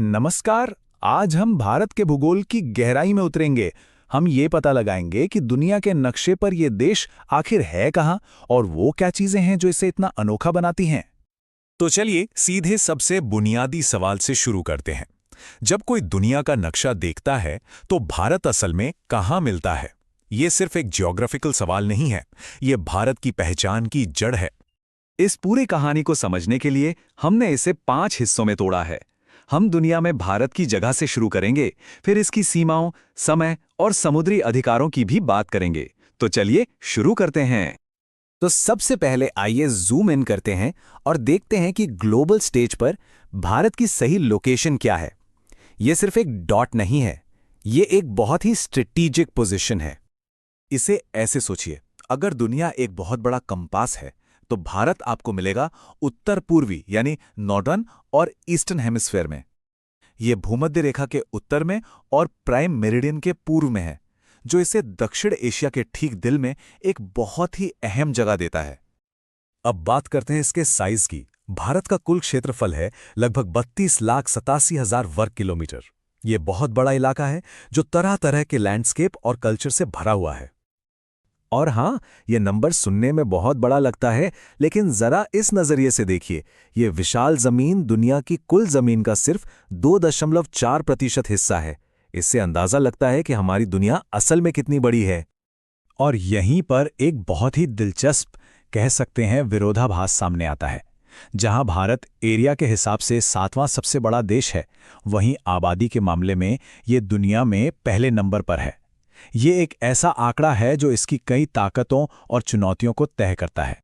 नमस्कार। आज हम भारत के भूगोल की गहराई में उतरेंगे। हम ये पता लगाएंगे कि दुनिया के नक्शे पर ये देश आखिर है कहाँ और वो क्या चीजें हैं जो इसे इतना अनोखा बनाती हैं। तो चलिए सीधे सबसे बुनियादी सवाल से शुरू करते हैं। जब कोई दुनिया का नक्शा देखता है तो भारत असल में कहाँ मिलता है? ये सिर्फ एक ज्योग्राफिकल सवाल नहीं है, ये भारत की पहचान की जड़ है। इस पूरी कहानी को समझने के लिए हमने इसे 5 हिस्सों में तोड़ा है। हम दुनिया में भारत की जगह से शुरू करेंगे, फिर इसकी सीमाओं, समय और समुद्री अधिकारों की भी बात करेंगे। तो चलिए शुरू करते हैं। तो सबसे पहले आइए जूम इन करते हैं और देखते हैं कि ग्लोबल स्टेज पर भारत की सही लोकेशन क्या है। ये सिर्फ एक डॉट नहीं है, ये एक बहुत ही स्ट्रेटेजिक पोजीशन है। इसे ऐसे सोचिए, अगर दुनिया एक बहुत बड़ा कंपास है तो भारत आपको मिलेगा उत्तर पूर्वी यानी नॉर्दर्न और ईस्टर्न हेमिस्फेयर में। ये भूमध्य रेखा के उत्तर में और प्राइम मेरिडियन के पूर्व में है, जो इसे दक्षिण एशिया के ठीक दिल में एक बहुत ही अहम जगह देता है। अब बात करते हैं इसके साइज की। भारत का कुल क्षेत्रफल है लगभग 32,87,000 वर्ग किलोमीटर। ये बहुत बड़ा इलाका है जो तरह तरह के लैंडस्केप और कल्चर से भरा हुआ है। और हाँ, ये नंबर सुनने में बहुत बड़ा लगता है, लेकिन जरा इस नजरिए से देखिए, ये विशाल जमीन दुनिया की कुल जमीन का सिर्फ 2.4% हिस्सा है। इससे अंदाजा लगता है कि हमारी दुनिया असल में कितनी बड़ी है। और यहीं पर एक बहुत ही दिलचस्प, कह सकते हैं विरोधाभास सामने आता है। जहां भारत एरिया के हिसाब से 7वां सबसे बड़ा देश है, वहीं आबादी के मामले में ये दुनिया में पहले नंबर पर है। ये एक ऐसा आंकड़ा है जो इसकी कई ताकतों और चुनौतियों को तय करता है।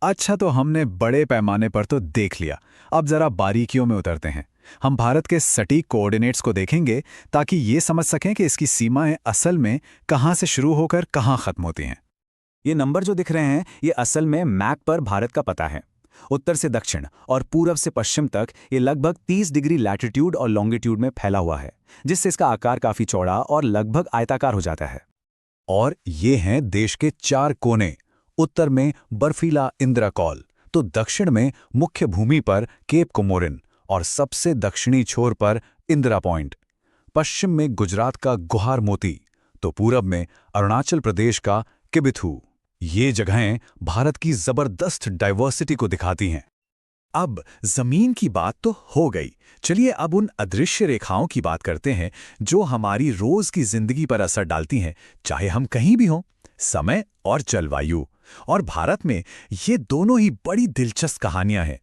अच्छा, तो हमने बड़े पैमाने पर तो देख लिया। अब जरा बारीकियों में उतरते हैं। हम भारत के सटीक कोऑर्डिनेट्स को देखेंगे ताकि ये समझ सकें कि इसकी सीमाएं असल में कहां से शुरू होकर कहां खत्म होती हैं। ये नंबर जो दिख रहे हैं, ये असल में मैप पर भारत का पता है। उत्तर से दक्षिण और पूरब से पश्चिम तक ये लगभग 30 डिग्री लैटिट्यूड और लॉन्गिट्यूड में फैला हुआ है, जिससे इसका आकार काफी चौड़ा और लगभग आयताकार हो जाता है। और ये हैं देश के 4 कोने। उत्तर में बर्फीला इंदिरा कौल, तो दक्षिण में मुख्य भूमि पर केप कोमोरिन और सबसे दक्षिणी छोर पर इंदिरा पॉइंट। पश्चिम में गुजरात का गुहार मोती, तो पूरब में अरुणाचल प्रदेश का किबिथू। ये जगहें भारत की जबरदस्त डाइवर्सिटी को दिखाती हैं। अब जमीन की बात तो हो गई, चलिए अब उन अदृश्य रेखाओं की बात करते हैं जो हमारी रोज की जिंदगी पर असर डालती हैं, चाहे हम कहीं भी हों। समय और जलवायु। और भारत में ये दोनों ही बड़ी दिलचस्प कहानियां हैं।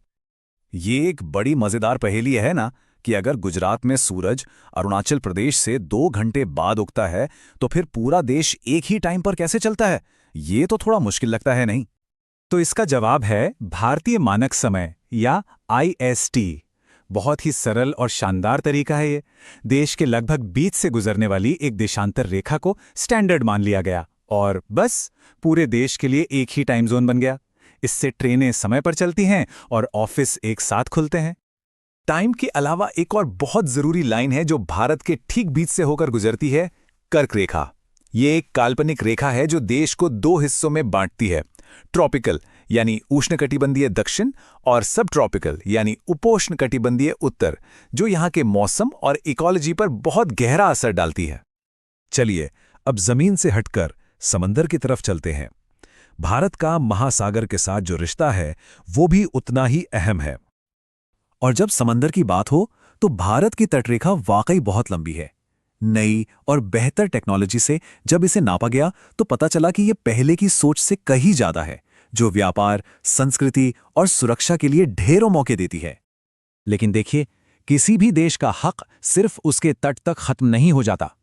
ये एक बड़ी मजेदार पहेली है ना कि अगर गुजरात में सूरज अरुणाचल प्रदेश से 2 घंटे बाद उगता है तो फिर पूरा देश एक ही टाइम पर कैसे चलता है? ये तो थोड़ा मुश्किल लगता है, नहीं? तो इसका जवाब है भारतीय मानक समय या IST। बहुत ही सरल और शानदार तरीका है ये। देश के लगभग बीच से गुजरने वाली एक देशांतर रेखा को स्टैंडर्ड मान लिया गया और बस पूरे देश के लिए एक ही टाइम जोन बन गया। इससे ट्रेनें समय पर चलती हैं और ऑफिस एक साथ खुलते हैं। टाइम के अलावा एक और बहुत जरूरी लाइन है जो भारत के ठीक बीच से होकर गुजरती है, कर्क रेखा। ये एक काल्पनिक रेखा है जो देश को 2 हिस्सों में बांटती है, ट्रॉपिकल यानी उष्णकटिबंधीय दक्षिण और सब ट्रॉपिकल यानी उपोष्णकटिबंधीय उत्तर, जो यहाँ के मौसम और इकोलॉजी पर बहुत गहरा असर डालती है। चलिए अब जमीन से हटकर समंदर की तरफ चलते हैं। भारत का महासागर के साथ जो रिश्ता है वो भी उतना ही अहम है। और जब समंदर की बात हो तो भारत की तटरेखा वाकई बहुत लंबी है। नई और बेहतर टेक्नोलॉजी से जब इसे नापा गया तो पता चला कि ये पहले की सोच से कहीं ज्यादा है, जो व्यापार, संस्कृति और सुरक्षा के लिए ढेरों मौके देती है। लेकिन देखिए, किसी भी देश का हक सिर्फ उसके तट तक खत्म नहीं हो जाता।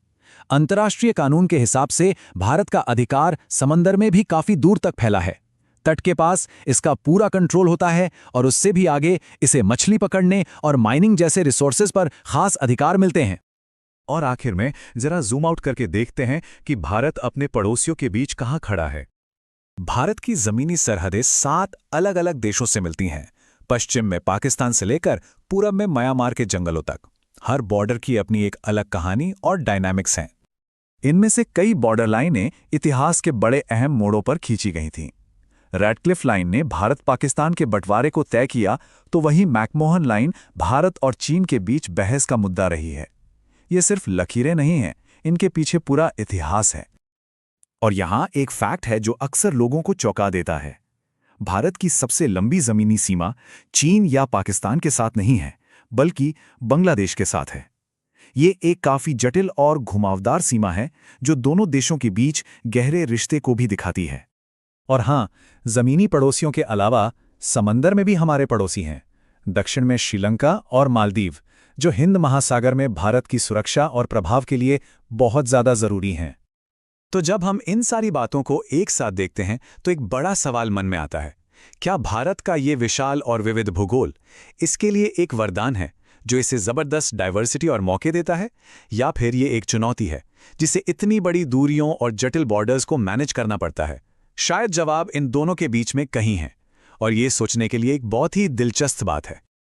अंतर्राष्ट्रीय कानून के हिसाब से भारत का अधिकार समंदर में भी काफी दूर तक फैला है। तट के पास इसका पूरा कंट्रोल होता है और उससे भी आगे इसे मछली पकड़ने और माइनिंग जैसे रिसोर्सेज पर खास अधिकार मिलते हैं। और आखिर में जरा जूम आउट करके देखते हैं कि भारत अपने पड़ोसियों के बीच कहाँ खड़ा है। भारत की जमीनी सरहदें 7 अलग अलग देशों से मिलती हैं, पश्चिम में पाकिस्तान से लेकर पूरब में म्यांमार के जंगलों तक। हर बॉर्डर की अपनी एक अलग कहानी और डायनामिक्स हैं। इनमें से कई बॉर्डर लाइनें इतिहास के बड़े अहम मोड़ों पर खींची गई थीं। रैडक्लिफ लाइन ने भारत पाकिस्तान के बंटवारे को तय किया, तो वहीं मैकमोहन लाइन भारत और चीन के बीच बहस का मुद्दा रही है। ये सिर्फ लकीरें नहीं हैं, इनके पीछे पूरा इतिहास है। और यहां एक फैक्ट है जो अक्सर लोगों को चौंका देता है। भारत की सबसे लंबी जमीनी सीमा चीन या पाकिस्तान के साथ नहीं है, बल्कि बांग्लादेश के साथ है। ये एक काफी जटिल और घुमावदार सीमा है जो दोनों देशों के बीच गहरे रिश्ते को भी दिखाती है। और हाँ, जमीनी पड़ोसियों के अलावा समंदर में भी हमारे पड़ोसी हैं। दक्षिण में श्रीलंका और मालदीव, जो हिंद महासागर में भारत की सुरक्षा और प्रभाव के लिए बहुत ज्यादा जरूरी हैं। तो जब हम इन सारी बातों को एक साथ देखते हैं तो एक बड़ा सवाल मन में आता है, क्या भारत का ये विशाल और विविध भूगोल इसके लिए एक वरदान है जो इसे जबरदस्त डाइवर्सिटी और मौके देता है, या फिर ये एक चुनौती है जिसे इतनी बड़ी दूरियों और जटिल बॉर्डर्स को मैनेज करना पड़ता है? शायद जवाब इन दोनों के बीच में कहीं है, और ये सोचने के लिए एक बहुत ही दिलचस्प बात है।